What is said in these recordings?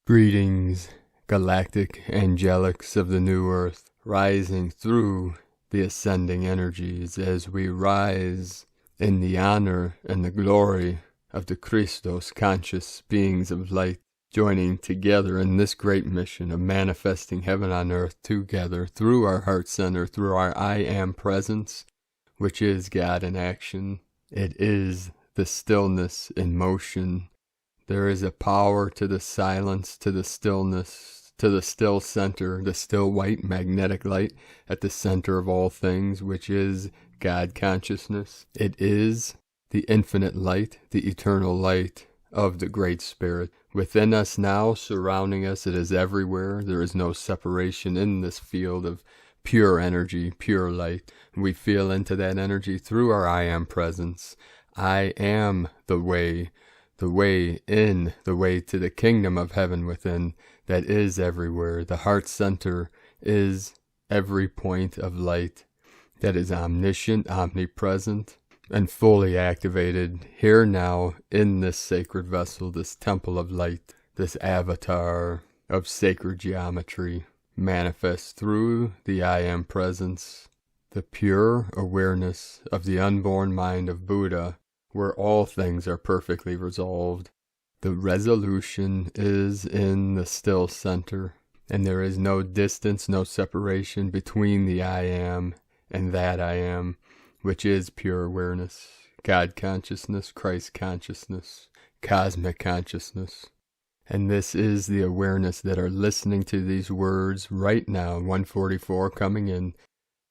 Greetings, galactic angelics of the new earth, rising through the ascending energies as we rise in the honor and the glory of the Christos conscious beings of light, joining together in this great mission of manifesting heaven on earth together through our heart center, through our I Am presence, which is God in action. It is the stillness in motion. There is a power to the silence, to the stillness, to the still center, the still white magnetic light at the center of all things, which is God consciousness. It is the infinite light, the eternal light of the Great Spirit. Within us now, surrounding us, it is everywhere. There is no separation in this field of pure energy, pure light. We feel into that energy through our I Am presence. I am the way in, the way to the kingdom of heaven within, that is everywhere. The heart center is every point of light that is omniscient, omnipresent, and fully activated here now in this sacred vessel, this temple of light, this avatar of sacred geometry, manifests through the I Am presence, the pure awareness of the unborn mind of Buddha, where all things are perfectly resolved. The resolution is in the still center, and there is no distance, no separation between the I Am and that I Am, which is pure awareness, God consciousness, Christ consciousness, cosmic consciousness. And this is the awareness that are listening to these words right now, 144 coming in.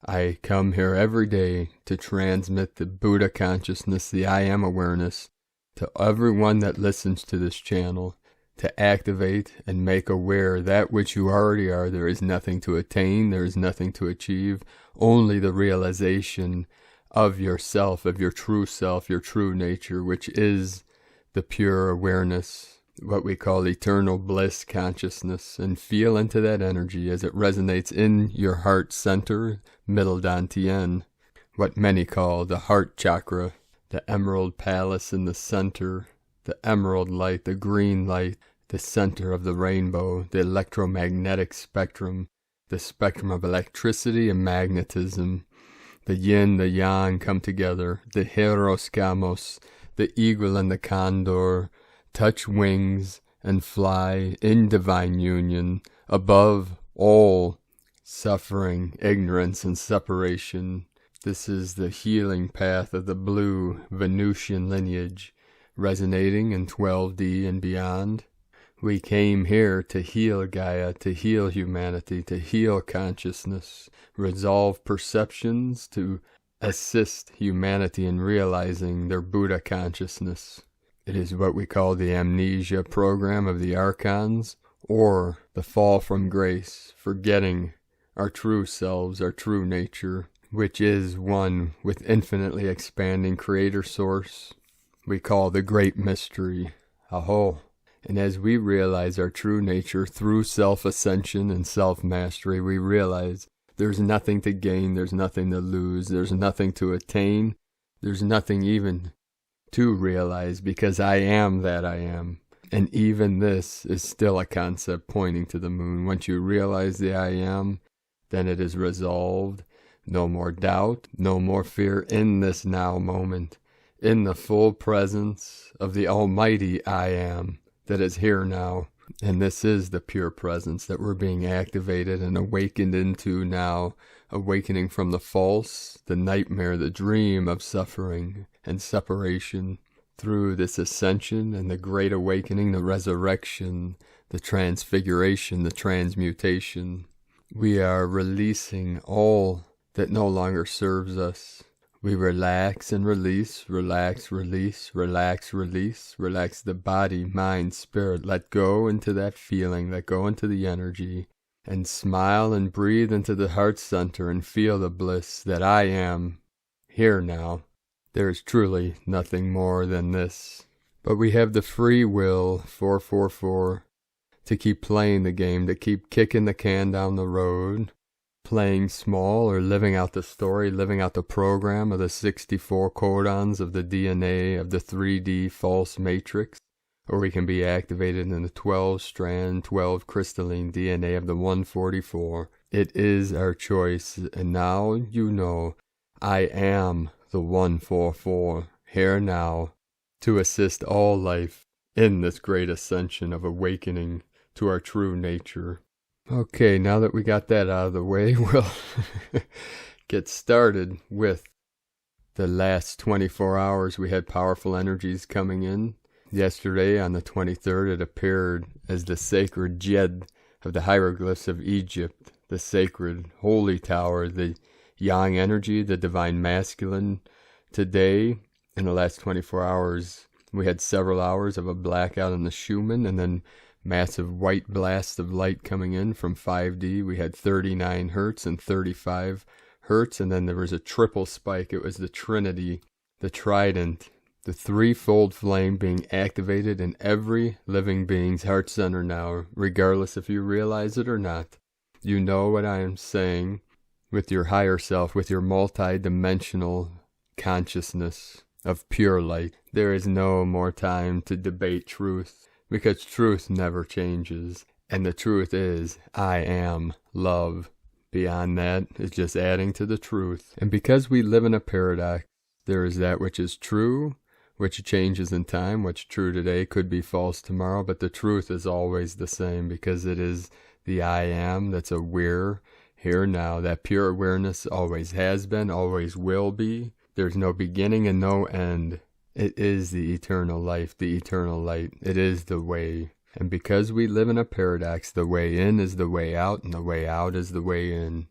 I come here every day to transmit the Buddha consciousness, the I Am awareness, to everyone that listens to this channel, to activate and make aware that which you already are. There is nothing to attain, there is nothing to achieve, only the realization of yourself, of your true self, your true nature, which is the pure awareness, what we call eternal bliss consciousness, and feel into that energy as it resonates in your heart center, middle dantian, what many call the heart chakra, the emerald palace in the center, the emerald light, the green light, the center of the rainbow, the electromagnetic spectrum, the spectrum of electricity and magnetism. The yin, the yang come together, the Hieros, Gamos, the eagle and the Condor, touch wings and fly in divine union above all suffering, ignorance, and separation. This is the healing path of the blue Venusian lineage, resonating in 12D and beyond. We came here to heal Gaia, to heal humanity, to heal consciousness, resolve perceptions, to assist humanity in realizing their Buddha consciousness. It is what we call the amnesia program of the archons, or the fall from grace, forgetting our true selves, our true nature, which is one with infinitely expanding creator source. We call the great mystery, Aho. And as we realize our true nature through self-ascension and self-mastery, we realize there's nothing to gain, there's nothing to lose, there's nothing to attain, there's nothing even to realize, because I am that I am. And even this is still a concept pointing to the moon. Once you realize the I Am, then it is resolved. No more doubt, no more fear in this now moment, in the full presence of the almighty I Am that is here now. And this is the pure presence that we're being activated and awakened into now, awakening from the false, the nightmare, the dream of suffering and separation through this ascension and the great awakening, the resurrection, the transfiguration, the transmutation. We are releasing all that no longer serves us. We relax and release, relax, release, relax, release, relax the body, mind, spirit. Let go into that feeling, let go into the energy, and smile and breathe into the heart center and feel the bliss that I am here now. There is truly nothing more than this. But we have the free will, 444, to keep playing the game, to keep kicking the can down the road, playing small or living out the story, living out the program of the 64 codons of the DNA of the 3D false matrix, or we can be activated in the 12-strand, 12 crystalline DNA of the 144. It is our choice, and now you know I am the 144, here now, to assist all life in this great ascension of awakening to our true nature. Okay, now that we got that out of the way, we'll get started with the last 24 hours. We had powerful energies coming in. Yesterday, on the 23rd, it appeared as the sacred Jed of the hieroglyphs of Egypt, the sacred holy tower, the yang energy, the divine masculine. Today, in the last 24 hours, we had several hours of a blackout in the Schumann, and then massive white blast of light coming in from 5D. We had 39 hertz and 35 hertz, and then there was a triple spike. It was the Trinity, the Trident, the threefold flame being activated in every living being's heart center now, regardless if you realize it or not. You know what I am saying with your higher self, with your multi-dimensional consciousness of pure light. There is no more time to debate truth, because truth never changes, and the truth is, I am love. Beyond that is just adding to the truth. And because we live in a paradox, there is that which is true, which changes in time. What's true today could be false tomorrow, but the truth is always the same, because it is the I am that's aware here now. That pure awareness always has been, always will be. There's no beginning and no end. It is the eternal life, the eternal light. It is the way. And because we live in a paradox, the way in is the way out, and the way out is the way in.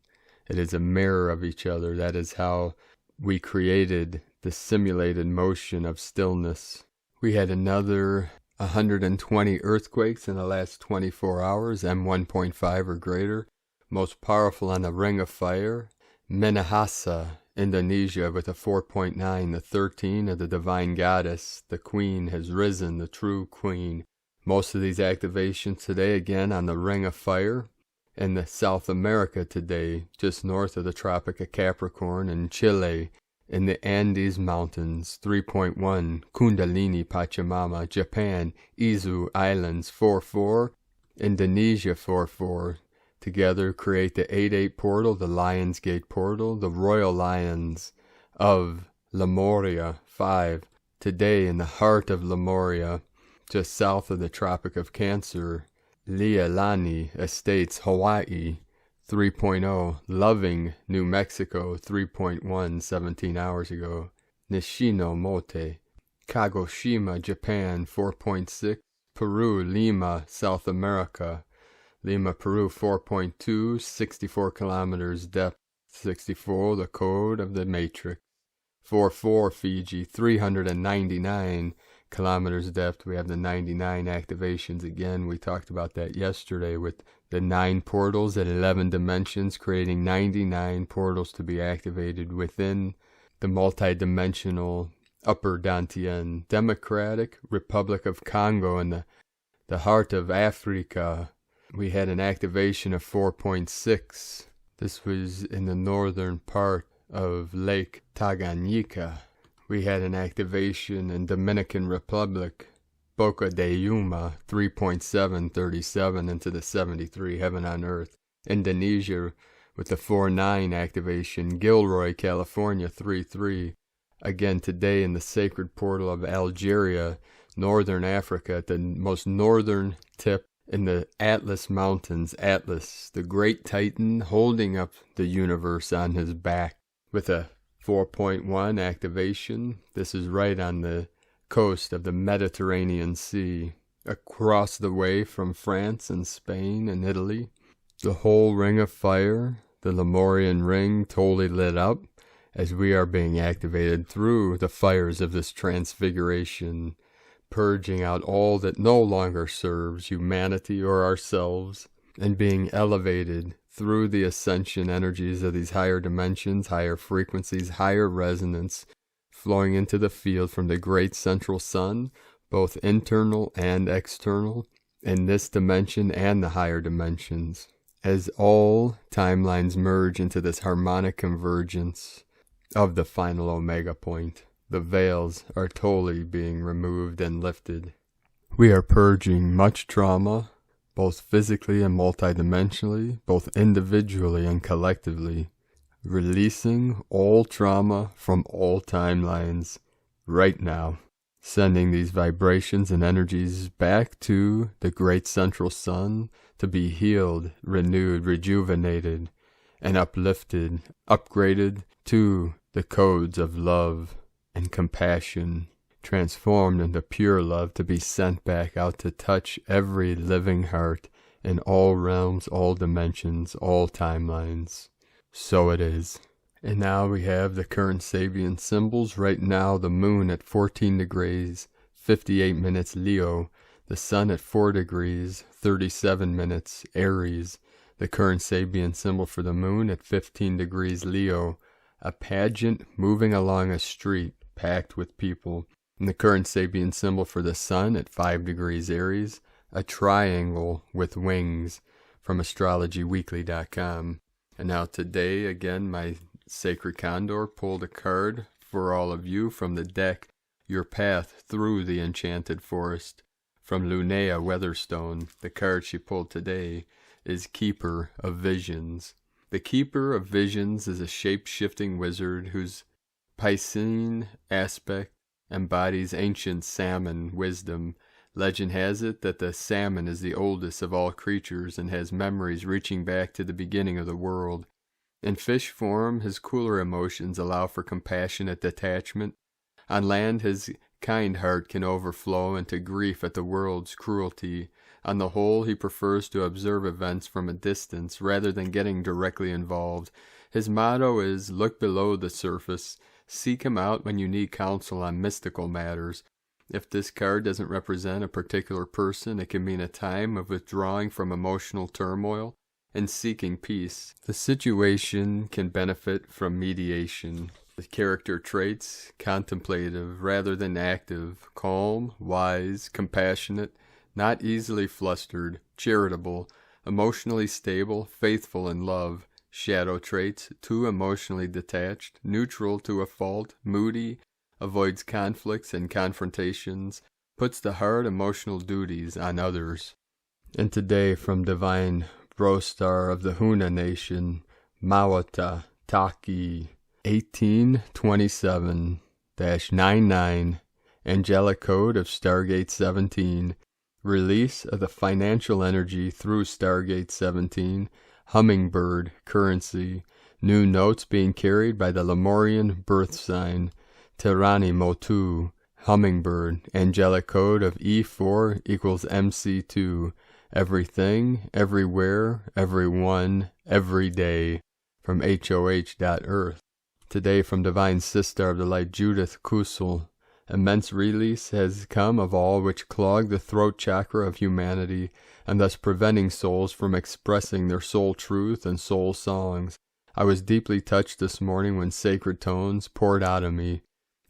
It is a mirror of each other. That is how we created the simulated motion of stillness. We had another 120 earthquakes in the last 24 hours, M1.5 or greater. Most powerful on the Ring of Fire, Minahasa, Indonesia, with a 4.9, the 13 of the divine goddess. The queen has risen, the true queen. Most of these activations today, again, on the Ring of Fire. In the South America today, just north of the Tropic of Capricorn, in Chile, in the Andes Mountains, 3.1, Kundalini Pachamama, Japan, Izu Islands, 4.4, Indonesia, 4.4. Together create the 8.8 portal, the Lion's Gate portal, the Royal Lions of Lemuria, 5. Today, in the heart of Lemuria, just south of the Tropic of Cancer, Leilani Estates, Hawaii, 3.0, Loving, New Mexico, 3.1, 17 hours ago, Nishino Mote, Kagoshima, Japan, 4.6, Peru, Lima, South America, Lima, Peru, 4.2, 64 kilometers depth, 64, the code of the matrix. 4.4, Fiji, 399 kilometers depth. We have the 99 activations again. We talked about that yesterday with the 9 portals at 11 dimensions, creating 99 portals to be activated within the multi-dimensional Upper Dantian. Democratic Republic of Congo in the heart of Africa. We had an activation of 4.6. This was in the northern part of Lake Tanganyika. We had an activation in Dominican Republic, Boca de Yuma, 3.737 into the 73, heaven on earth. Indonesia with the 4.9 activation, Gilroy, California, 3.3. Again today in the sacred portal of Algeria, northern Africa, at the most northern tip in the Atlas Mountains. Atlas, the great titan holding up the universe on his back with a 4.1 activation. This is right on the coast of the Mediterranean Sea, across the way from France and Spain and Italy. The whole Ring of Fire, the Lemurian ring, totally lit up as we are being activated through the fires of this transfiguration, purging out all that no longer serves humanity or ourselves, and being elevated through the ascension energies of these higher dimensions, higher frequencies, higher resonance, flowing into the field from the great central sun, both internal and external, in this dimension and the higher dimensions, as all timelines merge into this harmonic convergence of the final omega point. The veils are totally being removed and lifted. We are purging much trauma, both physically and multidimensionally, both individually and collectively, releasing all trauma from all timelines right now, sending these vibrations and energies back to the great central sun to be healed, renewed, rejuvenated, and uplifted, upgraded to the codes of love and compassion, transformed into pure love to be sent back out to touch every living heart in all realms, all dimensions, all timelines. So it is. And now we have the current Sabian symbols. Right now, the moon at 14 degrees, 58 minutes Leo, the sun at 4 degrees, 37 minutes Aries, the current Sabian symbol for the moon at 15 degrees Leo, a pageant moving along a street packed with people, and the current Sabian symbol for the sun at 5 degrees Aries, a triangle with wings from astrologyweekly.com. And now today, again, my Sacred Condor pulled a card for all of you from the deck, Your Path Through the Enchanted Forest, from Linnea Weatherstone. The card she pulled today is Keeper of Visions. The Keeper of Visions is a shape-shifting wizard whose Piscean aspect embodies ancient salmon wisdom. Legend has it that the salmon is the oldest of all creatures and has memories reaching back to the beginning of the world. In fish form, his cooler emotions allow for compassionate detachment. On land, his kind heart can overflow into grief at the world's cruelty. On the whole, he prefers to observe events from a distance rather than getting directly involved. His motto is, look below the surface. Seek him out when you need counsel on mystical matters. If this card doesn't represent a particular person, it can mean a time of withdrawing from emotional turmoil and seeking peace. The situation can benefit from mediation. The character traits: contemplative rather than active, calm, wise, compassionate, not easily flustered, charitable, emotionally stable, faithful in love. Shadow traits: too emotionally detached, neutral to a fault, moody, avoids conflicts and confrontations, puts the hard emotional duties on others. And today, from Divine Brostar of the Huna Nation, Mawata Taki 1827-99, Angelic Code of Stargate 17, release of the financial energy through Stargate 17, Hummingbird currency, new notes being carried by the Lemurian birth sign, Tirani Motu, Hummingbird, Angelic Code of E4 equals MC2, everything, everywhere, everyone, every day, from HOH.Earth. Today from Divine Sister of the Light, Judith Kusel, immense release has come of all which clog the throat chakra of humanity, and thus preventing souls from expressing their soul truth and soul songs. I was deeply touched this morning when sacred tones poured out of me.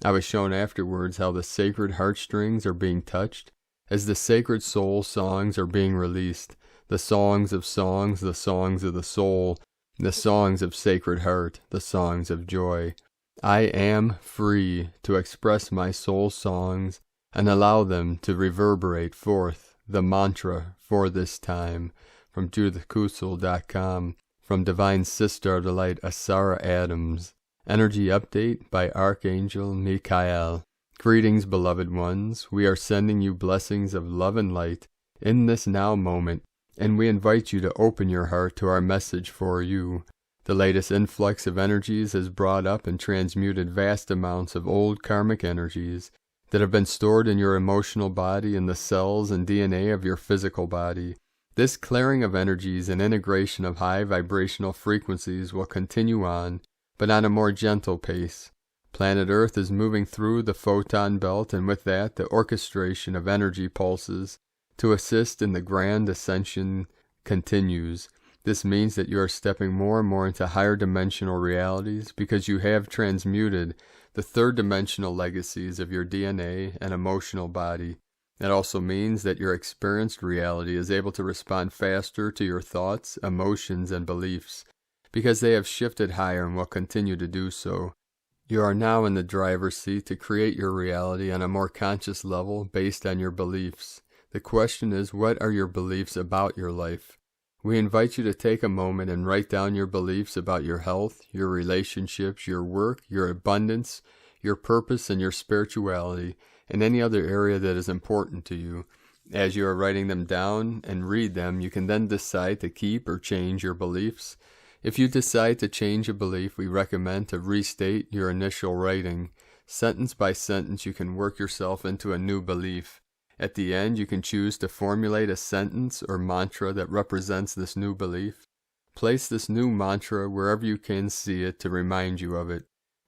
I was shown afterwards how the sacred heartstrings are being touched, as the sacred soul songs are being released, the songs of songs, the songs of the soul, the songs of sacred heart, the songs of joy. I am free to express my soul songs and allow them to reverberate forth, the mantra for this time, from judithkusel.com, from Divine Sister of the Light, Asara Adams. Energy update by Archangel Mikael. Greetings, beloved ones. We are sending you blessings of love and light in this now moment, and we invite you to open your heart to our message for you. The latest influx of energies has brought up and transmuted vast amounts of old karmic energies that have been stored in your emotional body and the cells and DNA of your physical body. This clearing of energies and integration of high vibrational frequencies will continue on, but on a more gentle pace. Planet Earth is moving through the photon belt, and with that, the orchestration of energy pulses to assist in the grand ascension continues. This means that you are stepping more and more into higher dimensional realities because you have transmuted the third dimensional legacies of your DNA and emotional body. It also means that your experienced reality is able to respond faster to your thoughts, emotions, and beliefs, because they have shifted higher and will continue to do so. You are now in the driver's seat to create your reality on a more conscious level based on your beliefs. The question is, what are your beliefs about your life? We invite you to take a moment and write down your beliefs about your health, your relationships, your work, your abundance, your purpose, and your spirituality, and any other area that is important to you. As you are writing them down and read them, you can then decide to keep or change your beliefs. If you decide to change a belief, we recommend to restate your initial writing. Sentence by sentence, you can work yourself into a new belief. At the end, you can choose to formulate a sentence or mantra that represents this new belief. Place this new mantra wherever you can see it to remind you of it.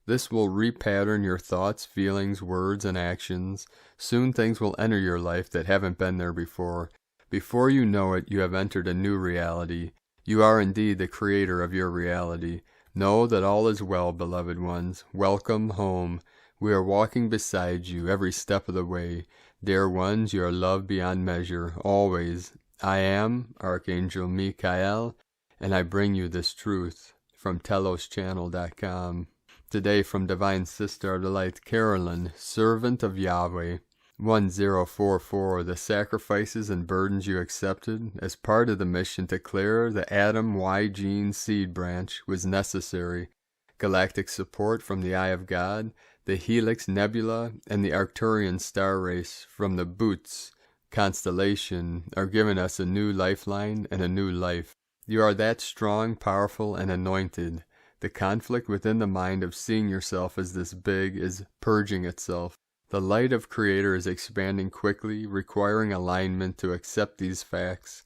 This will repattern your thoughts, feelings, words, and actions. Soon things will enter your life that haven't been there before. Before you know it, you have entered a new reality. You are indeed the creator of your reality. Know that all is well, beloved ones. Welcome home. We are walking beside you every step of the way. Dear ones, you are loved beyond measure, always. I am Archangel Mikael, and I bring you this truth from teloschannel.com. Today from Divine Sister of the Light, Carolyn, Servant of Yahweh. 1044. The sacrifices and burdens you accepted as part of the mission to clear the Adam Y gene seed branch was necessary. Galactic support from the Eye of God, the Helix Nebula, and the Arcturian star race from the Boots constellation are giving us a new lifeline and a new life. You are that strong, powerful, and anointed. The conflict within the mind of seeing yourself as this big is purging itself. The light of Creator is expanding quickly, requiring alignment to accept these facts.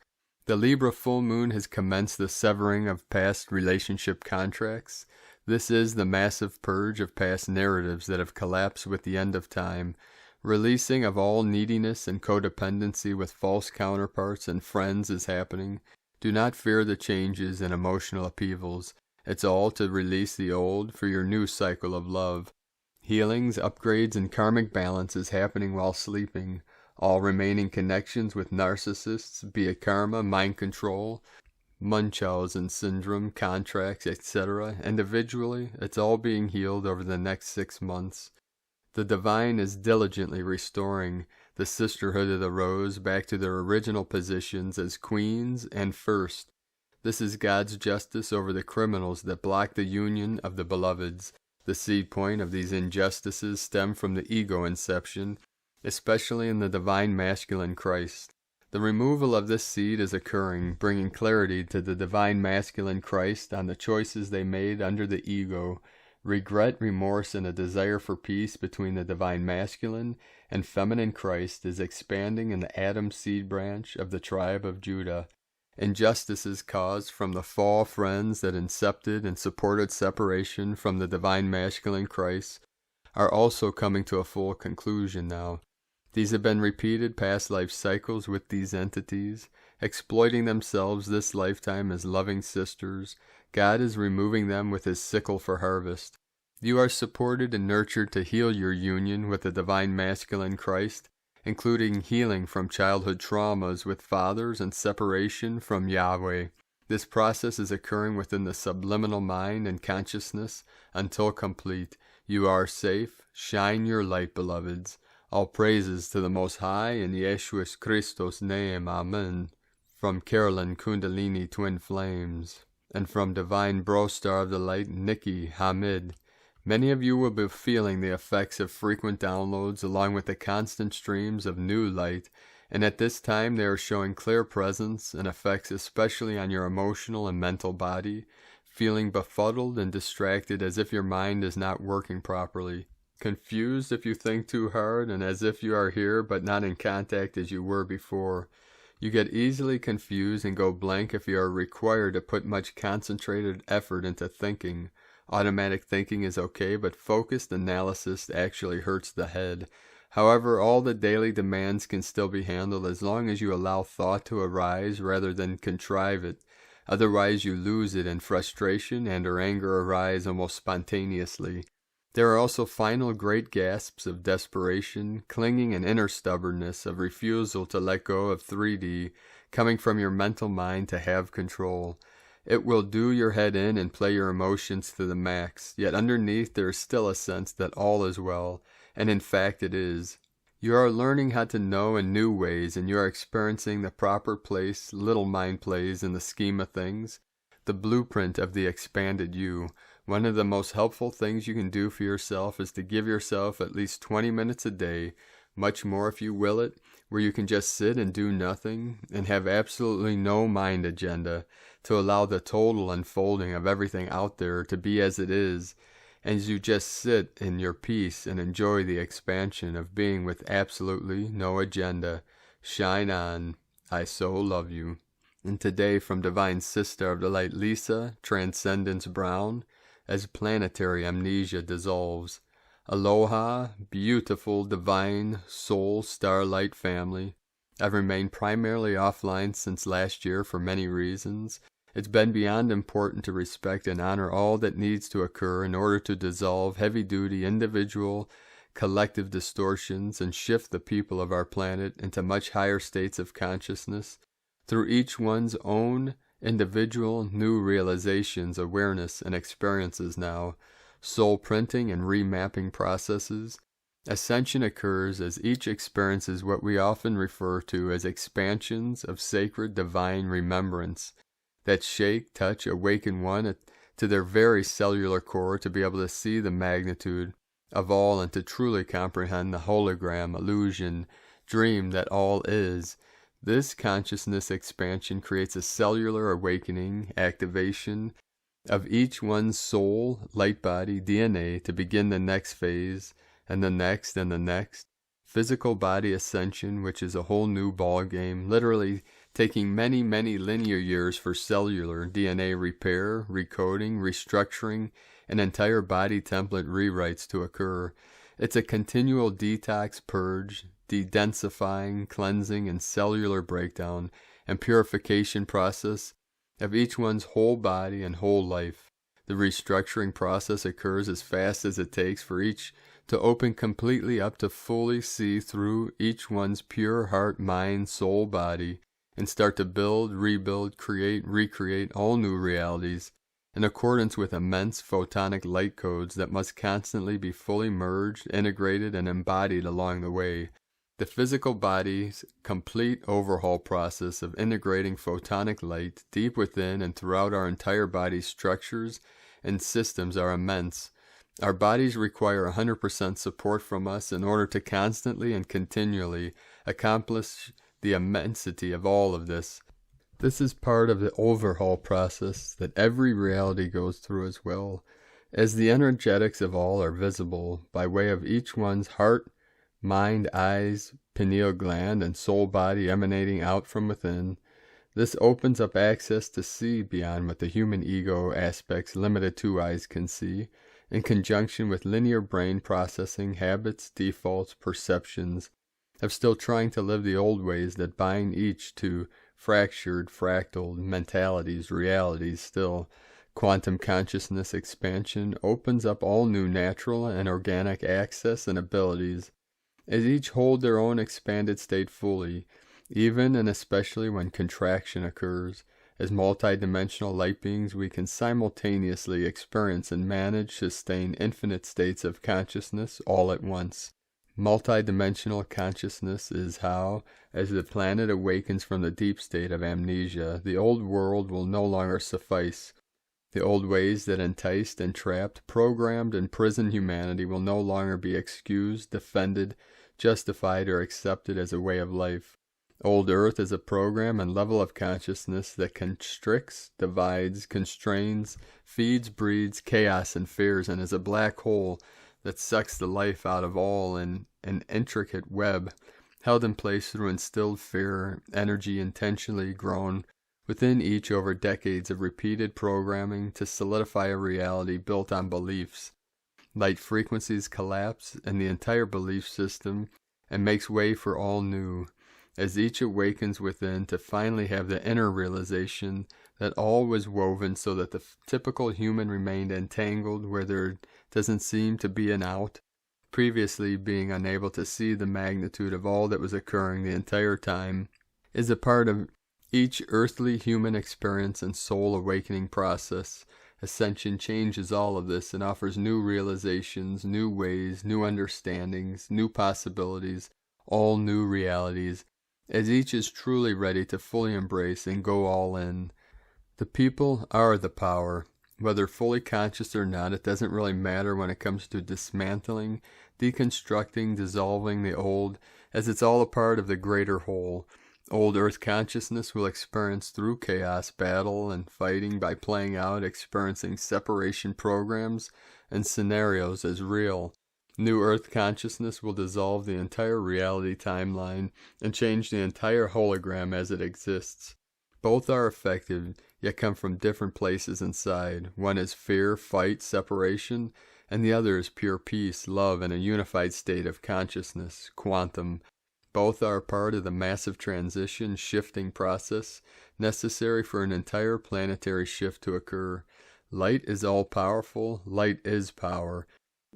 The Libra full moon has commenced the severing of past relationship contracts. This is the massive purge of past narratives that have collapsed with the end of time. Releasing of all neediness and codependency with false counterparts and friends is happening. Do not fear the changes and emotional upheavals. It's all to release the old for your new cycle of love. Healings, upgrades, and karmic balance is happening while sleeping. All remaining connections with narcissists, be it karma, mind control, Munchausen syndrome, contracts, etc. Individually, it's all being healed over the next 6 months. The divine is diligently restoring the Sisterhood of the Rose back to their original positions as queens and first. This is God's justice over the criminals that block the union of the beloveds. The seed point of these injustices stem from the ego inception, especially in the divine masculine Christ. The removal of this seed is occurring, bringing clarity to the divine masculine Christ on the choices they made under the ego. Regret, remorse, and a desire for peace between the divine masculine and feminine Christ is expanding in the Adam seed branch of the tribe of Judah. Injustices caused from the fall friends that incepted and supported separation from the divine masculine Christ are also coming to a full conclusion now. These have been repeated past life cycles with these entities, exploiting themselves this lifetime as loving sisters. God is removing them with his sickle for harvest. You are supported and nurtured to heal your union with the divine masculine Christ, including healing from childhood traumas with fathers and separation from Yahweh. This process is occurring within the subliminal mind and consciousness until complete. You are safe. Shine your light, beloveds. All praises to the Most High in Yeshua Christos' name. Amen. From Carolyn Kundalini Twin Flames. And from Divine Bro Star of the Light, Nikki Hamid. Many of you will be feeling the effects of frequent downloads along with the constant streams of new light, and at this time they are showing clear presence and effects especially on your emotional and mental body, feeling befuddled and distracted as if your mind is not working properly, confused if you think too hard, and as if you are here but not in contact as you were before. You get easily confused and go blank if you are required to put much concentrated effort into thinking. Automatic thinking is okay, but focused analysis actually hurts the head. However, all the daily demands can still be handled as long as you allow thought to arise rather than contrive it. Otherwise, you lose it and frustration and or anger arise almost spontaneously. There are also final great gasps of desperation, clinging and inner stubbornness of refusal to let go of 3D, coming from your mental mind to have control. It will do your head in and play your emotions to the max, yet underneath there is still a sense that all is well, and in fact it is. You are learning how to know in new ways, and you are experiencing the proper place little mind plays in the scheme of things, the blueprint of the expanded you. One of the most helpful things you can do for yourself is to give yourself at least 20 minutes a day, much more if you will it, where you can just sit and do nothing and have absolutely no mind agenda, to allow the total unfolding of everything out there to be as it is, as you just sit in your peace and enjoy the expansion of being with absolutely no agenda. Shine on. I so love you. And today, from Divine Sister of the Light Lisa, Transcendence Brown, as Planetary Amnesia dissolves. Aloha, beautiful, divine, soul, starlight family. I've remained primarily offline since last year for many reasons. It's been beyond important to respect and honor all that needs to occur in order to dissolve heavy-duty individual, collective distortions and shift the people of our planet into much higher states of consciousness through each one's own individual new realizations, awareness, and experiences now, soul printing and remapping processes. Ascension occurs as each experiences what we often refer to as expansions of sacred divine remembrance that shake, touch, awaken one to their very cellular core to be able to see the magnitude of all and to truly comprehend the hologram, illusion, dream that all is. This consciousness expansion creates a cellular awakening, activation of each one's soul, light body, DNA to begin the next phase, and the next, and the next. Physical body ascension, which is a whole new ball game, literally taking many, many linear years for cellular DNA repair, recoding, restructuring, and entire body template rewrites to occur. It's a continual detox, purge, de-densifying, cleansing, and cellular breakdown and purification process of each one's whole body and whole life. The restructuring process occurs as fast as it takes for each to open completely up to fully see through each one's pure heart, mind, soul, body, and start to build, rebuild, create, recreate all new realities in accordance with immense photonic light codes that must constantly be fully merged, integrated, and embodied along the way. The physical body's complete overhaul process of integrating photonic light deep within and throughout our entire body's structures and systems are immense. Our bodies require 100% support from us in order to constantly and continually accomplish the immensity of all of this. This is part of the overhaul process that every reality goes through as well, as the energetics of all are visible by way of each one's heart, mind, eyes, pineal gland, and soul body emanating out from within. This opens up access to see beyond what the human ego aspect's limited two eyes can see, in conjunction with linear brain processing, habits, defaults, perceptions, of still trying to live the old ways that bind each to fractured, fractal mentalities, realities still. Quantum consciousness expansion opens up all new natural and organic access and abilities, as each hold their own expanded state fully, even and especially when contraction occurs. As multidimensional light beings, we can simultaneously experience and manage, sustain infinite states of consciousness all at once. Multidimensional consciousness is how, as the planet awakens from the deep state of amnesia, the old world will no longer suffice. The old ways that enticed, entrapped, programmed, and imprisoned humanity will no longer be excused, defended, justified, or accepted as a way of life. Old Earth is a program and level of consciousness that constricts, divides, constrains, feeds, breeds chaos and fears, and is a black hole that sucks the life out of all in an intricate web, held in place through instilled fear, energy intentionally grown within each over decades of repeated programming to solidify a reality built on beliefs. Light frequencies collapse in the entire belief system and makes way for all new, as each awakens within to finally have the inner realization that all was woven so that the typical human remained entangled where there doesn't seem to be an out, previously being unable to see the magnitude of all that was occurring the entire time, is a part of each earthly human experience and soul awakening process. Ascension changes all of this and offers new realizations, new ways, new understandings, new possibilities, all new realities, as each is truly ready to fully embrace and go all in. The people are the power. Whether fully conscious or not, it doesn't really matter when it comes to dismantling, deconstructing, dissolving the old, as it's all a part of the greater whole. Old Earth consciousness will experience through chaos, battle, and fighting by playing out, experiencing separation programs and scenarios as real. New Earth consciousness will dissolve the entire reality timeline and change the entire hologram as it exists. Both are effective, yet come from different places inside. One is fear, fight, separation, and the other is pure peace, love, and a unified state of consciousness, quantum. Both are part of the massive transition, shifting process necessary for an entire planetary shift to occur. Light is all-powerful, light is power.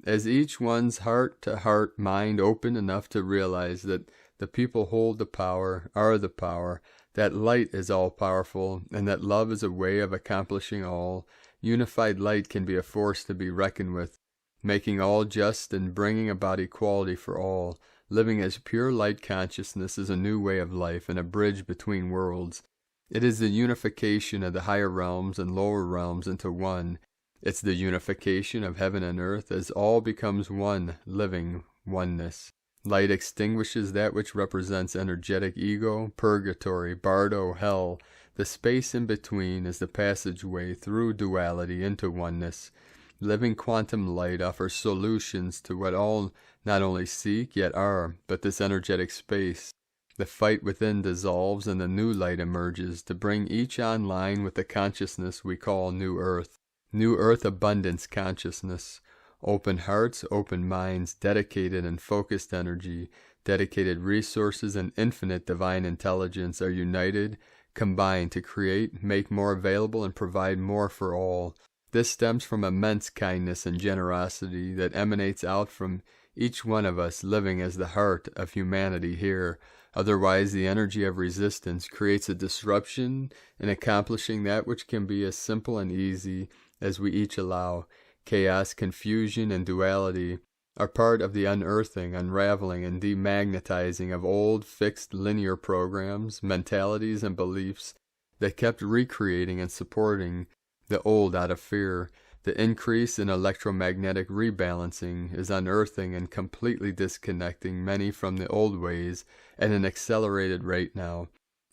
As each one's heart-to-heart mind open enough to realize that the people hold the power, are the power, that light is all-powerful, and that love is a way of accomplishing all, unified light can be a force to be reckoned with, making all just and bringing about equality for all. Living as pure light consciousness is a new way of life and a bridge between worlds. It is the unification of the higher realms and lower realms into one. It's the unification of heaven and earth as all becomes one, living oneness. Light extinguishes that which represents energetic ego, purgatory, bardo, hell. The space in between is the passageway through duality into oneness. Living quantum light offers solutions to what all not only seek, yet are, but this energetic space. The fight within dissolves and the new light emerges to bring each online with the consciousness we call New Earth. New Earth abundance consciousness. Open hearts, open minds, dedicated and focused energy, dedicated resources, and infinite divine intelligence are united, combined to create, make more available, and provide more for all. This stems from immense kindness and generosity that emanates out from each one of us living as the heart of humanity here. Otherwise, the energy of resistance creates a disruption in accomplishing that which can be as simple and easy as we each allow. Chaos, confusion, and duality are part of the unearthing, unraveling, and demagnetizing of old, fixed, linear programs, mentalities, and beliefs that kept recreating and supporting the old out of fear. The increase in electromagnetic rebalancing is unearthing and completely disconnecting many from the old ways at an accelerated rate now.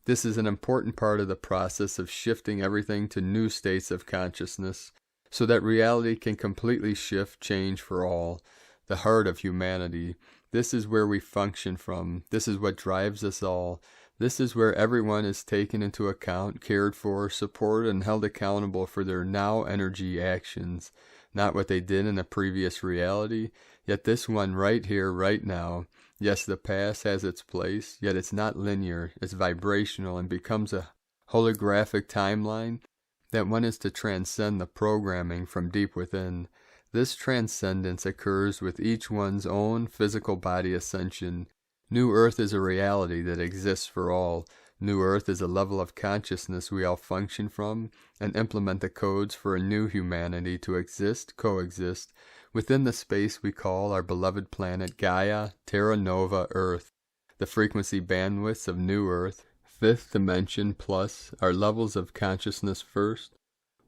This is an important part of the process of shifting everything to new states of consciousness, so that reality can completely shift, change for all. The heart of humanity. This is where we function from. This is what drives us all. This is where everyone is taken into account, cared for, supported, and held accountable for their now energy actions. Not what they did in a previous reality, yet this one right here, right now. Yes, the past has its place, yet it's not linear. It's vibrational and becomes a holographic timeline that one is to transcend the programming from deep within. This transcendence occurs with each one's own physical body ascension. New Earth is a reality that exists for all. New Earth is a level of consciousness we all function from and implement the codes for a new humanity to exist, coexist, within the space we call our beloved planet Gaia, Terra Nova, Earth. The frequency bandwidths of New Earth, fifth dimension plus, are levels of consciousness first,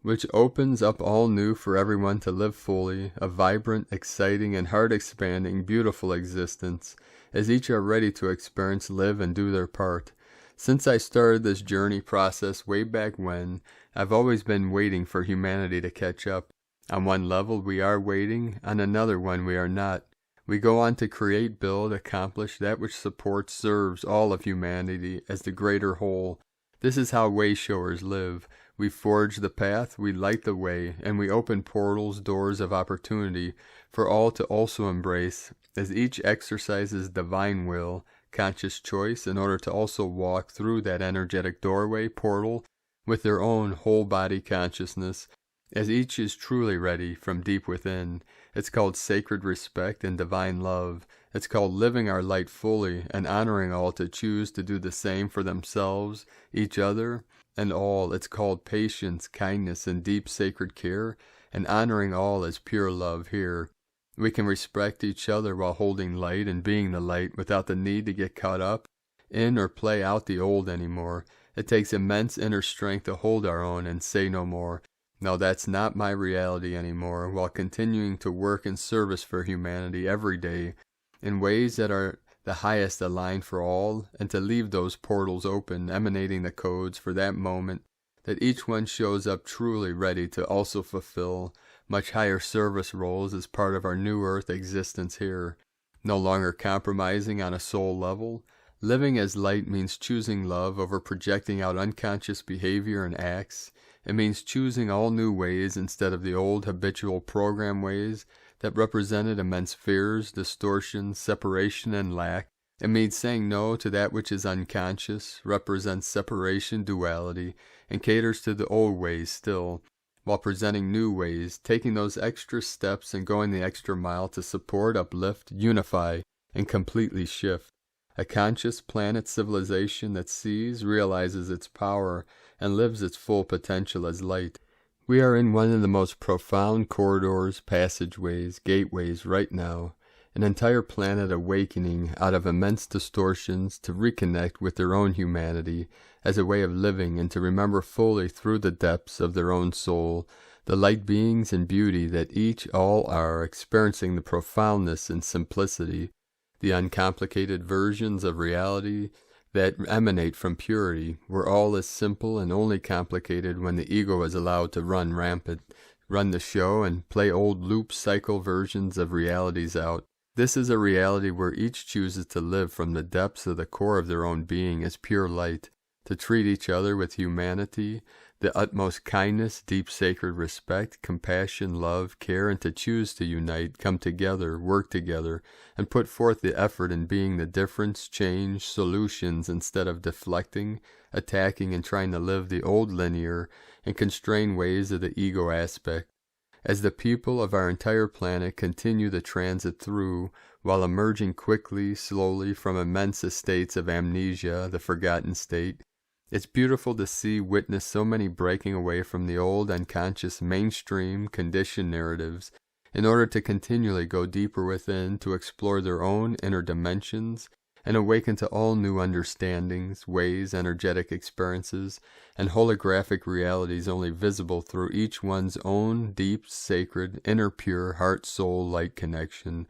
which opens up all new for everyone to live fully, a vibrant, exciting, and heart-expanding, beautiful existence, as each are ready to experience, live, and do their part. Since I started this journey process way back when, I've always been waiting for humanity to catch up. On one level we are waiting, on another one we are not. We go on to create, build, accomplish that which supports, serves all of humanity as the greater whole. This is how Wayshowers live. We forge the path, we light the way, and we open portals, doors of opportunity for all to also embrace, as each exercises divine will, conscious choice, in order to also walk through that energetic doorway, portal, with their own whole body consciousness, as each is truly ready from deep within. It's called sacred respect and divine love. It's called living our light fully and honoring all to choose to do the same for themselves, each other, and all. It's called patience, kindness, and deep sacred care, and honoring all as pure love here. We can respect each other while holding light and being the light without the need to get caught up in or play out the old anymore. It takes immense inner strength to hold our own and say no more. No, that's not my reality anymore, while continuing to work in service for humanity every day in ways that are the highest aligned for all, and to leave those portals open, emanating the codes for that moment, that each one shows up truly ready to also fulfill much higher service roles as part of our new earth existence here, no longer compromising on a soul level. Living as light means choosing love over projecting out unconscious behavior and acts. It means choosing all new ways instead of the old habitual program ways that represented immense fears, distortions, separation, and lack. It means saying no to that which is unconscious, represents separation, duality, and caters to the old ways still, while presenting new ways, taking those extra steps and going the extra mile to support, uplift, unify, and completely shift. A conscious planet civilization that sees, realizes its power, and lives its full potential as light. We are in one of the most profound corridors, passageways, gateways right now. An entire planet awakening out of immense distortions to reconnect with their own humanity as a way of living and to remember fully through the depths of their own soul the light beings and beauty that each all are, experiencing the profoundness and simplicity, the uncomplicated versions of reality that emanate from purity, where all is simple and only complicated when the ego is allowed to run rampant, run the show, and play old loop cycle versions of realities out. This is a reality where each chooses to live from the depths of the core of their own being as pure light, to treat each other with humanity, the utmost kindness, deep sacred respect, compassion, love, care, and to choose to unite, come together, work together, and put forth the effort in being the difference, change, solutions instead of deflecting, attacking, and trying to live the old linear and constrained ways of the ego aspect. As the people of our entire planet continue the transit through, while emerging quickly, slowly from immense estates of amnesia, the forgotten state, it's beautiful to see, witness so many breaking away from the old unconscious mainstream conditioned narratives in order to continually go deeper within to explore their own inner dimensions and awaken to all new understandings, ways, energetic experiences, and holographic realities only visible through each one's own deep, sacred, inner pure heart-soul light connection.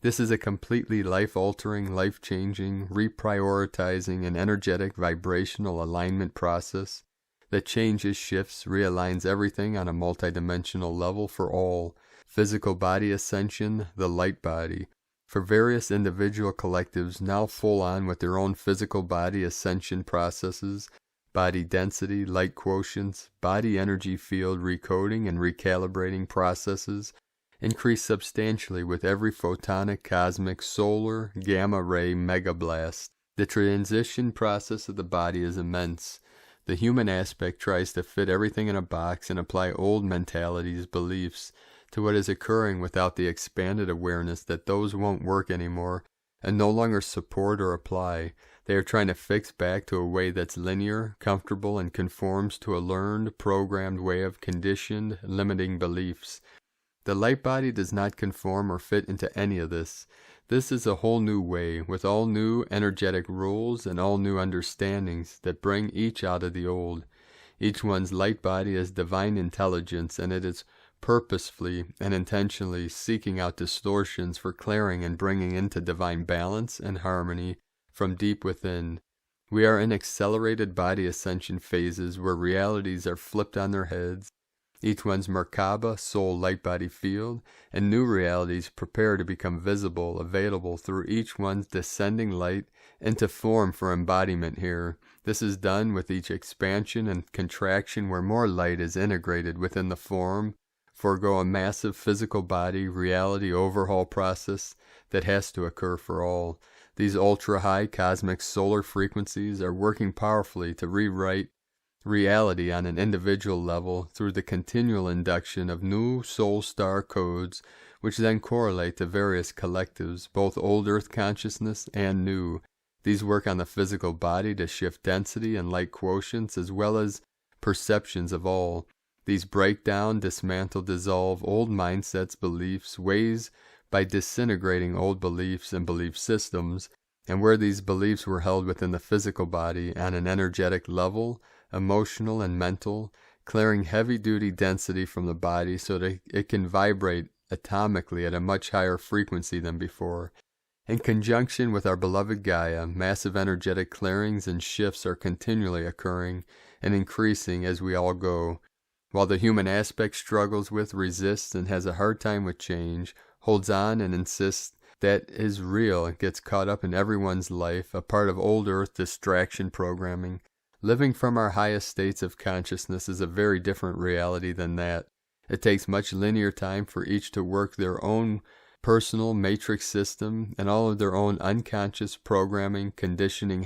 This is a completely life-altering, life-changing, reprioritizing, and energetic vibrational alignment process that changes, shifts, realigns everything on a multidimensional level for all. Physical body ascension, the light body. For various individual collectives now full on with their own physical body ascension processes, body density, light quotients, body energy field recoding and recalibrating processes, increase substantially with every photonic, cosmic, solar, gamma ray megablast. The transition process of the body is immense. The human aspect tries to fit everything in a box and apply old mentalities, beliefs, to what is occurring without the expanded awareness that those won't work anymore and no longer support or apply. They are trying to fix back to a way that's linear, comfortable, and conforms to a learned, programmed way of conditioned, limiting beliefs. The light body does not conform or fit into any of this. This is a whole new way, with all new energetic rules and all new understandings that bring each out of the old. Each one's light body is divine intelligence, and it is purposefully and intentionally seeking out distortions for clearing and bringing into divine balance and harmony from deep within. We are in accelerated body ascension phases where realities are flipped on their heads, each one's Merkaba, soul light body field, and new realities prepare to become visible, available through each one's descending light into form for embodiment here. This is done with each expansion and contraction where more light is integrated within the form, forego a massive physical body reality overhaul process that has to occur for all. These ultra-high cosmic solar frequencies are working powerfully to rewrite reality on an individual level through the continual induction of new soul star codes, which then correlate to various collectives, both old earth consciousness and new. These work on the physical body to shift density and light quotients as well as perceptions of all. These break down, dismantle, dissolve old mindsets, beliefs, ways by disintegrating old beliefs and belief systems, and where these beliefs were held within the physical body on an energetic level, emotional and mental, clearing heavy-duty density from the body so that it can vibrate atomically at a much higher frequency than before. In conjunction with our beloved Gaia, massive energetic clearings and shifts are continually occurring and increasing as we all go. While the human aspect struggles with, resists, and has a hard time with change, holds on and insists that is real and gets caught up in everyone's life, a part of old earth distraction programming. Living from our highest states of consciousness is a very different reality than that. It takes much linear time for each to work their own personal matrix system and all of their own unconscious programming, conditioning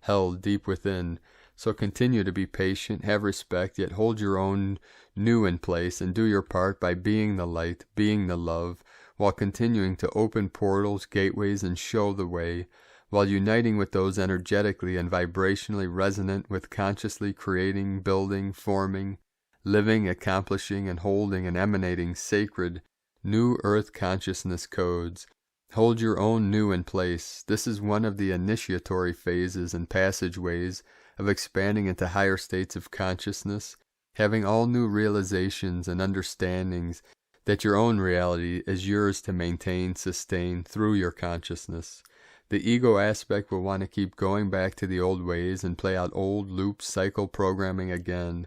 held deep within. So continue to be patient, have respect, yet hold your own new in place and do your part by being the light, being the love, while continuing to open portals, gateways, and show the way, while uniting with those energetically and vibrationally resonant with consciously creating, building, forming, living, accomplishing, and holding and emanating sacred new earth consciousness codes. Hold your own new in place. This is one of the initiatory phases and passageways of expanding into higher states of consciousness, having all new realizations and understandings that your own reality is yours to maintain, sustain through your consciousness. The ego aspect will want to keep going back to the old ways and play out old loop cycle programming again.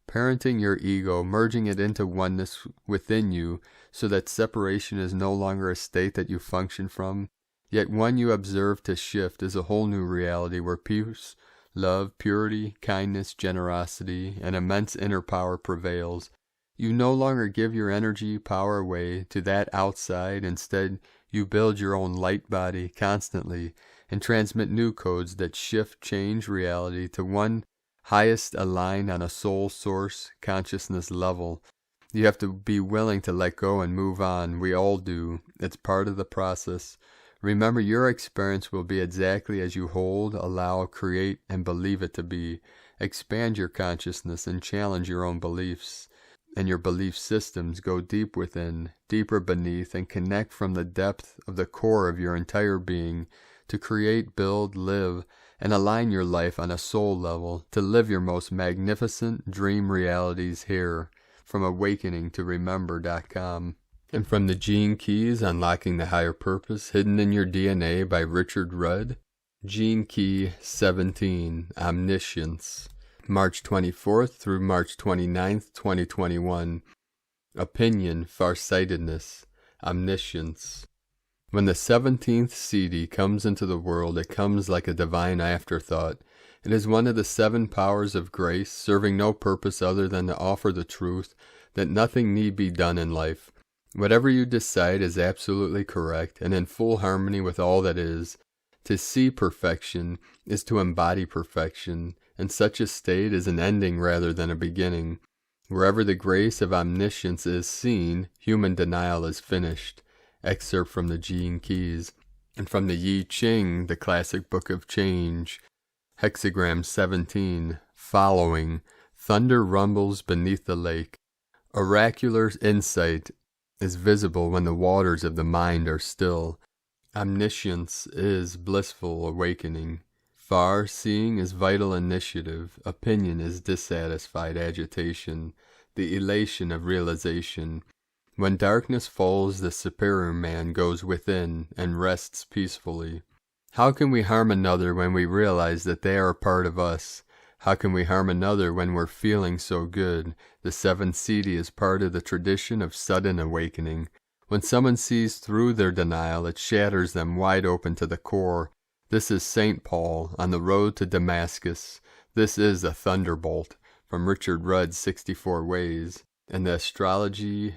Parenting your ego, merging it into oneness within you so that separation is no longer a state that you function from, yet one you observe to shift is a whole new reality where peace, love, purity, kindness, generosity, and immense inner power prevails. You no longer give your energy, power away to that outside. Instead, you build your own light body constantly and transmit new codes that shift, change reality to one highest aligned on a soul source consciousness level. You have to be willing to let go and move on. We all do. It's part of the process. Remember, your experience will be exactly as you hold, allow, create, and believe it to be. Expand your consciousness and challenge your own beliefs and your belief systems. Go deep within, deeper beneath, and connect from the depth of the core of your entire being to create, build, live, and align your life on a soul level to live your most magnificent dream realities here. From awakening to remember.com. And from the Gene Keys, Unlocking the Higher Purpose, Hidden in Your DNA by Richard Rudd. Gene Key 17, Omniscience. March 24th through March 29th, 2021. Opinion, Farsightedness, Omniscience. When the 17th CD comes into the world, it comes like a divine afterthought. It is one of the 7 powers of grace, serving no purpose other than to offer the truth that nothing need be done in life. Whatever you decide is absolutely correct and in full harmony with all that is. To see perfection is to embody perfection, and such a state is an ending rather than a beginning. Wherever the grace of omniscience is seen, human denial is finished. Excerpt from the Gene Keys. And from the Yi Ching, the classic book of change. Hexagram 17, Following. Thunder rumbles beneath the lake. Oracular insight is visible when the waters of the mind are still. Omniscience is blissful awakening. Far-seeing is vital initiative. Opinion is dissatisfied agitation, the elation of realization. When darkness falls, the superior man goes within and rests peacefully. How can we harm another when we realize that they are a part of us? How can we harm another when we're feeling so good? The 7 CD is part of the tradition of sudden awakening. When someone sees through their denial, it shatters them wide open to the core. This is St. Paul on the road to Damascus. This is a thunderbolt. From Richard Rudd's 64 Ways. And the astrology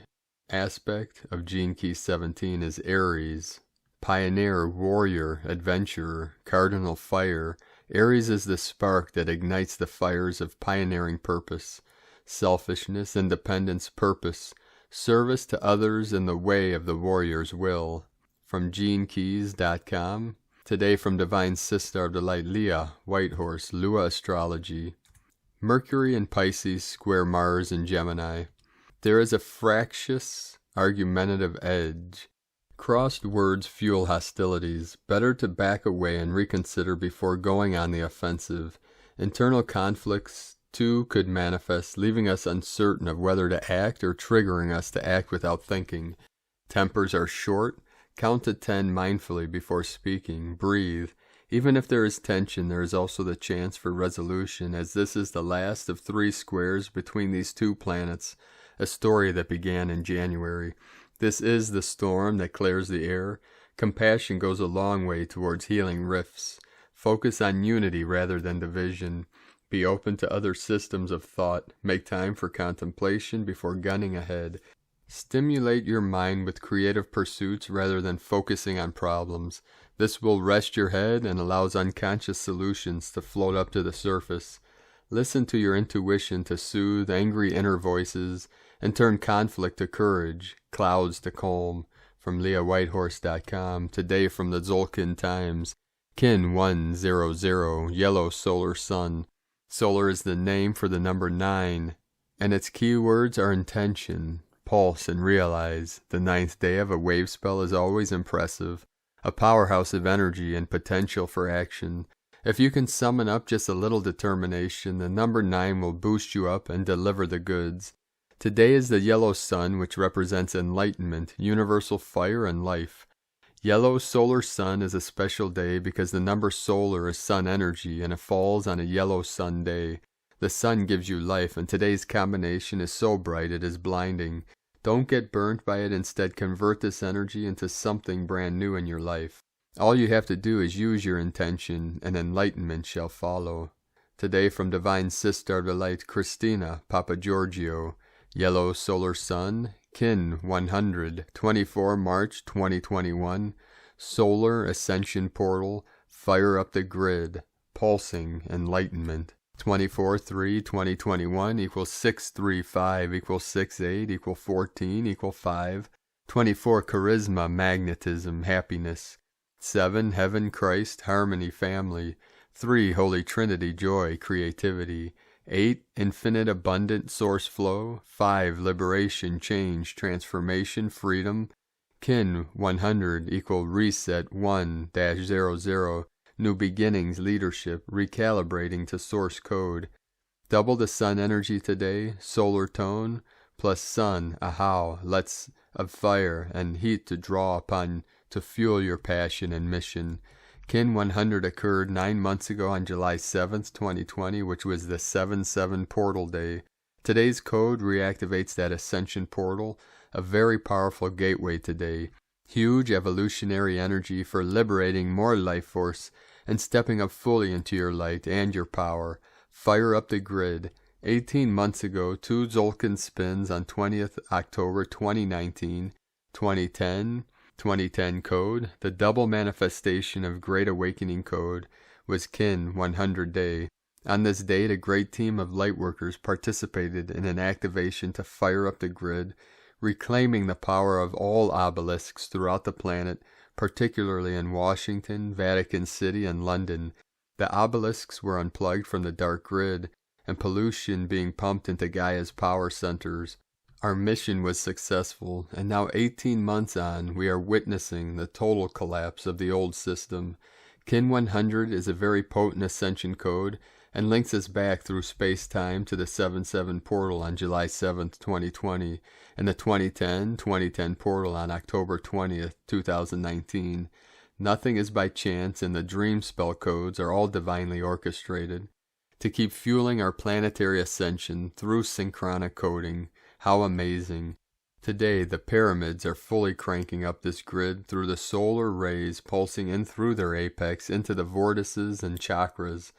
aspect of Gene Key 17 is Aries. Pioneer, warrior, adventurer, cardinal fire. Aries is the spark that ignites the fires of pioneering purpose, selfishness, independence, purpose, service to others in the way of the warrior's will. From GeneKeys.com. Today from Divine Sister of the Light, Leah, Whitehorse, Lua Astrology. Mercury in Pisces square Mars in Gemini. There is a fractious, argumentative edge Crossed words fuel hostilities. Better to back away and reconsider before going on the offensive. Internal conflicts, too, could manifest, leaving us uncertain of whether to act or triggering us to act without thinking. Tempers are short. Count to 10 mindfully before speaking. Breathe. Even if there is tension, there is also the chance for resolution, as this is the last of 3 squares between these 2 planets, a story that began in January. This is the storm that clears the air. Compassion goes a long way towards healing rifts. Focus on unity rather than division. Be open to other systems of thought. Make time for contemplation before gunning ahead. Stimulate your mind with creative pursuits rather than focusing on problems. This will rest your head and allows unconscious solutions to float up to the surface. Listen to your intuition to soothe angry inner voices and turn conflict to courage, clouds to calm. From LeahWhitehorse.com, today from the Tzolk'in Times. Kin 100, yellow solar sun. Solar is the name for the number 9, and its keywords are intention, pulse, and realize. The 9th day of a wave spell is always impressive, a powerhouse of energy and potential for action. If you can summon up just a little determination, the number 9 will boost you up and deliver the goods. Today is the yellow sun, which represents enlightenment, universal fire, and life. Yellow solar sun is a special day because the number solar is sun energy and it falls on a yellow sun day. The sun gives you life, and today's combination is so bright it is blinding. Don't get burnt by it. Instead, convert this energy into something brand new in your life. All you have to do is use your intention, and enlightenment shall follow. Today from Divine Sister of the Light, Christina, Papa Giorgio. Yellow solar sun, Kin 100, 24 March 2021. Solar Ascension portal, fire up the grid, pulsing enlightenment. 24/3/2021 equals 635 equals 68 equals 14 equals 5. 24 charisma, magnetism, happiness. 7 heaven, Christ, harmony, family. 3 Holy Trinity, joy, creativity. 8 infinite abundant source flow. 5 liberation, change, transformation, freedom. Kin 100 equal reset 1-00. New beginnings, leadership, recalibrating to source code. Double the sun energy today, solar tone, plus sun, ahau, lets of fire and heat to draw upon to fuel your passion and mission. Kin 100 occurred 9 months ago on July 7th, 2020, which was the 7/7 portal day. Today's code reactivates that Ascension portal, a very powerful gateway today. Huge evolutionary energy for liberating more life force and stepping up fully into your light and your power. Fire up the grid. 18 months ago, 2 Tzolk'in spins on 20th October 2019, 2010 code. The double manifestation of Great Awakening code was Kin 100 day. On this date, a great team of lightworkers participated in an activation to fire up the grid, reclaiming the power of all obelisks throughout the planet, particularly in Washington, Vatican City, and London. The obelisks were unplugged from the dark grid, and pollution being pumped into Gaia's power centers. Our mission was successful, and now 18 months on, we are witnessing the total collapse of the old system. Kin 100 is a very potent Ascension code, and links us back through space-time to the 7/7 portal on July 7th, 2020, and the 2010 portal on October 20th, 2019. Nothing is by chance, and the dream spell codes are all divinely orchestrated to keep fueling our planetary ascension through synchronic coding. How amazing. Today, the pyramids are fully cranking up this grid through the solar rays pulsing in through their apex into the vortices and chakras.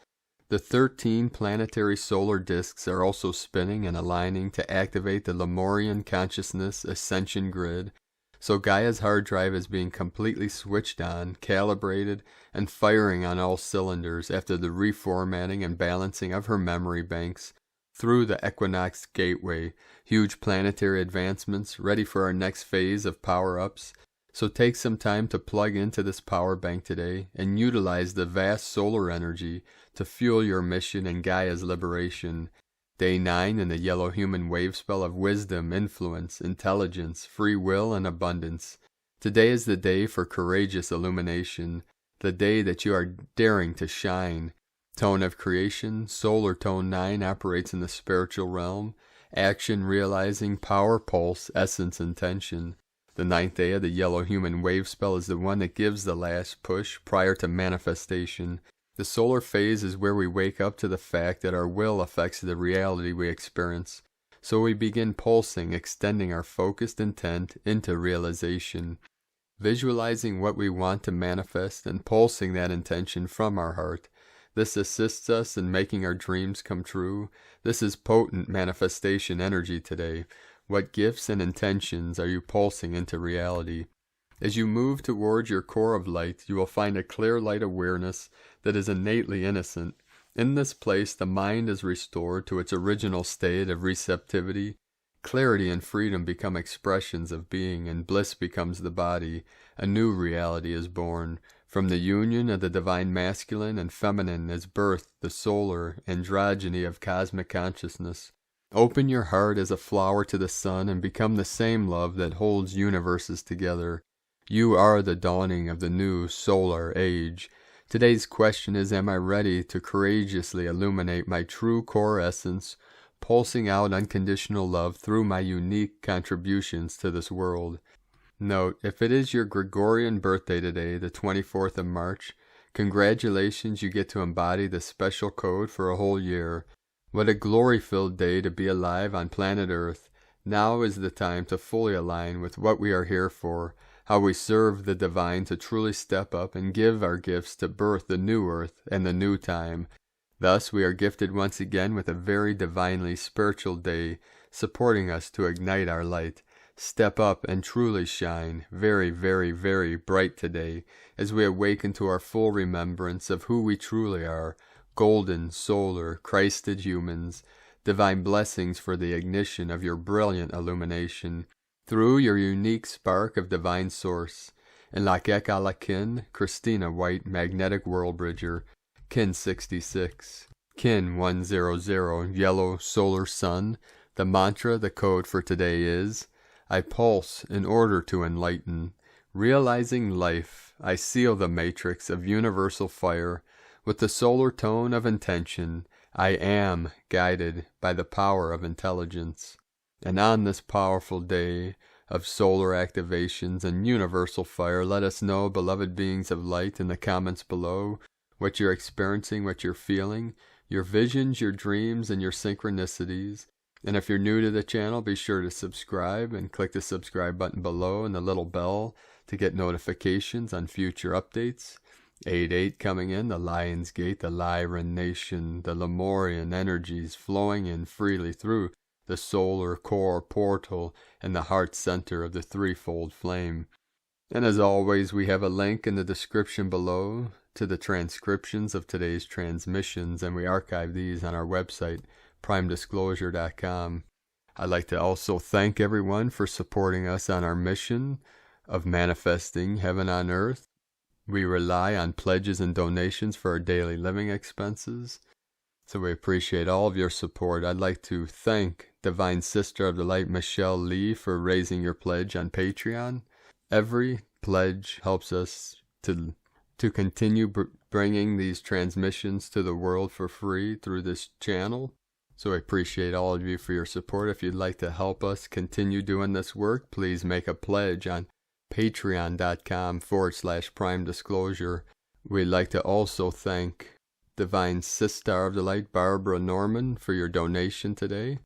The 13 planetary solar disks are also spinning and aligning to activate the Lemurian consciousness ascension grid, so Gaia's hard drive is being completely switched on, calibrated, and firing on all cylinders after the reformatting and balancing of her memory banks. Through the Equinox gateway, huge planetary advancements ready for our next phase of power-ups. So take some time to plug into this power bank today and utilize the vast solar energy to fuel your mission and Gaia's liberation. Day 9 in the yellow human wave spell of wisdom, influence, intelligence, free will, and abundance. Today is the day for courageous illumination, the day that you are daring to shine. Tone of creation, solar tone 9 operates in the spiritual realm. Action, realizing, power, pulse, essence, intention. The 9th day of the yellow human wave spell is the one that gives the last push prior to manifestation. The solar phase is where we wake up to the fact that our will affects the reality we experience. So we begin pulsing, extending our focused intent into realization, visualizing what we want to manifest and pulsing that intention from our heart. This assists us in making our dreams come true. This is potent manifestation energy today. What gifts and intentions are you pulsing into reality? As you move towards your core of light, you will find a clear light awareness that is innately innocent. In this place, the mind is restored to its original state of receptivity. Clarity and freedom become expressions of being, and bliss becomes the body. A new reality is born. From the union of the divine masculine and feminine is birthed the solar androgyny of cosmic consciousness. Open your heart as a flower to the sun and become the same love that holds universes together. You are the dawning of the new solar age. Today's question is, am I ready to courageously illuminate my true core essence, pulsing out unconditional love through my unique contributions to this world? Note, if it is your Gregorian birthday today, the 24th of March, congratulations, you get to embody the special code for a whole year. What a glory-filled day to be alive on planet Earth. Now is the time to fully align with what we are here for, how we serve the divine to truly step up and give our gifts to birth the new earth and the new time. Thus we are gifted once again with a very divinely spiritual day, supporting us to ignite our light. Step up and truly shine, very, very, very bright today, as we awaken to our full remembrance of who we truly are, golden, solar, Christed humans. Divine blessings for the ignition of your brilliant illumination, through your unique spark of divine source. And Lakek ala Kin, Christina White, Magnetic World Bridger, Kin 66, Kin 100, Yellow Solar Sun. The mantra, the code for today is, I pulse in order to enlighten. Realizing life, I seal the matrix of universal fire with the solar tone of intention. I am guided by the power of intelligence. And on this powerful day of solar activations and universal fire, let us know, beloved beings of light, in the comments below, what you're experiencing, what you're feeling, your visions, your dreams, and your synchronicities. And if you're new to the channel, be sure to subscribe and click the subscribe button below and the little bell to get notifications on future updates. 8-8 coming in, the Lion's Gate, the Lyran Nation, the Lemurian energies flowing in freely through the solar core portal and the heart center of the threefold flame. And as always, we have a link in the description below to the transcriptions of today's transmissions, and we archive these on our website, primedisclosure.com. I'd like to also thank everyone for supporting us on our mission of manifesting heaven on earth. We rely on pledges and donations for our daily living expenses, so we appreciate all of your support. I'd like to thank Divine Sister of the Light Michelle Lee for raising your pledge on Patreon. Every pledge helps us to continue bringing these transmissions to the world for free through this channel. So I appreciate all of you for your support. If you'd like to help us continue doing this work, please make a pledge on patreon.com/primedisclosure. We'd like to also thank Divine Sister of the Light Barbara Norman for your donation today.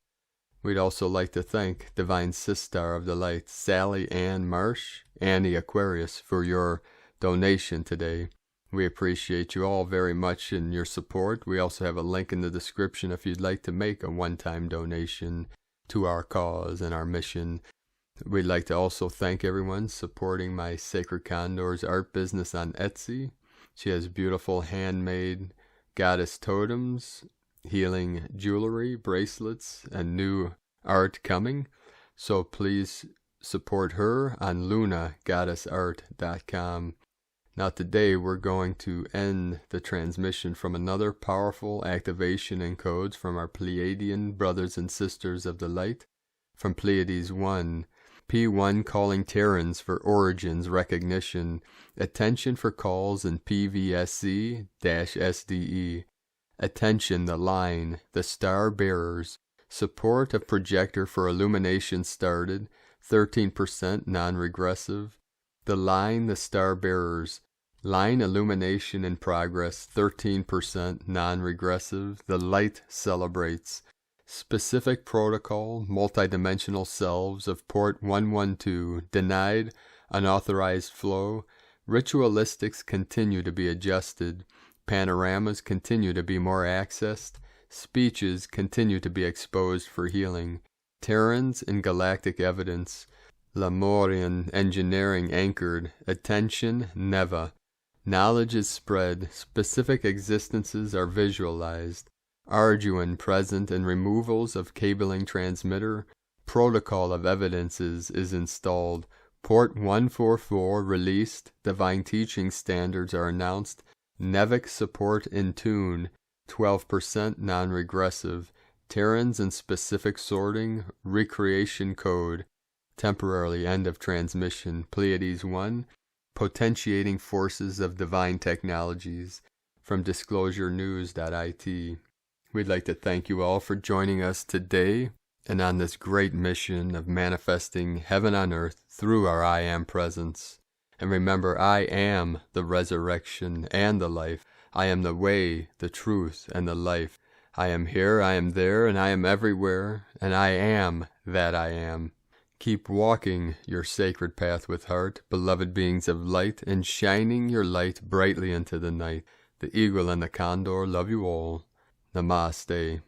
We'd also like to thank Divine Sister of the Light Sally Ann Marsh, Annie Aquarius, for your donation today. We appreciate you all very much in your support. We also have a link in the description if you'd like to make a one-time donation to our cause and our mission. We'd like to also thank everyone supporting my Sacred Condor's art business on Etsy. She has beautiful handmade goddess totems, healing jewelry, bracelets, and new art coming. So please support her on lunagoddessart.com. Now today we're going to end the transmission from another powerful activation and codes from our Pleiadian brothers and sisters of the light, from Pleiades 1. P1 calling Terrans for origins recognition. Attention for calls in PVSC-SDE. Attention the line, the star bearers. Support of projector for illumination started, 13% non-regressive. The line, the star bearers. Line illumination in progress, 13% non-regressive. The light celebrates. Specific protocol, multidimensional selves of port 112, denied, unauthorized flow. Ritualistics continue to be adjusted. Panoramas continue to be more accessed. Speeches continue to be exposed for healing. Terrans and galactic evidence. Lemurian engineering anchored. Attention, Neva. Knowledge is spread. Specific existences are visualized. Arduan present and removals of cabling transmitter. Protocol of evidences is installed. Port 144 released. Divine teaching standards are announced. Nevic support in tune. 12% non-regressive. Terrans and specific sorting. Recreation code. Temporarily end of transmission. Pleiades 1. Potentiating forces of divine technologies. From disclosurenews.it. We'd like to thank you all for joining us today and on this great mission of manifesting heaven on earth through our I Am presence. And remember, I am the resurrection and the life. I am the way, the truth, and the life. I am here, I am there, and I am everywhere, and I am that I am. Keep walking your sacred path with heart, beloved beings of light, and shining your light brightly into the night. The eagle and the condor love you all. Namaste.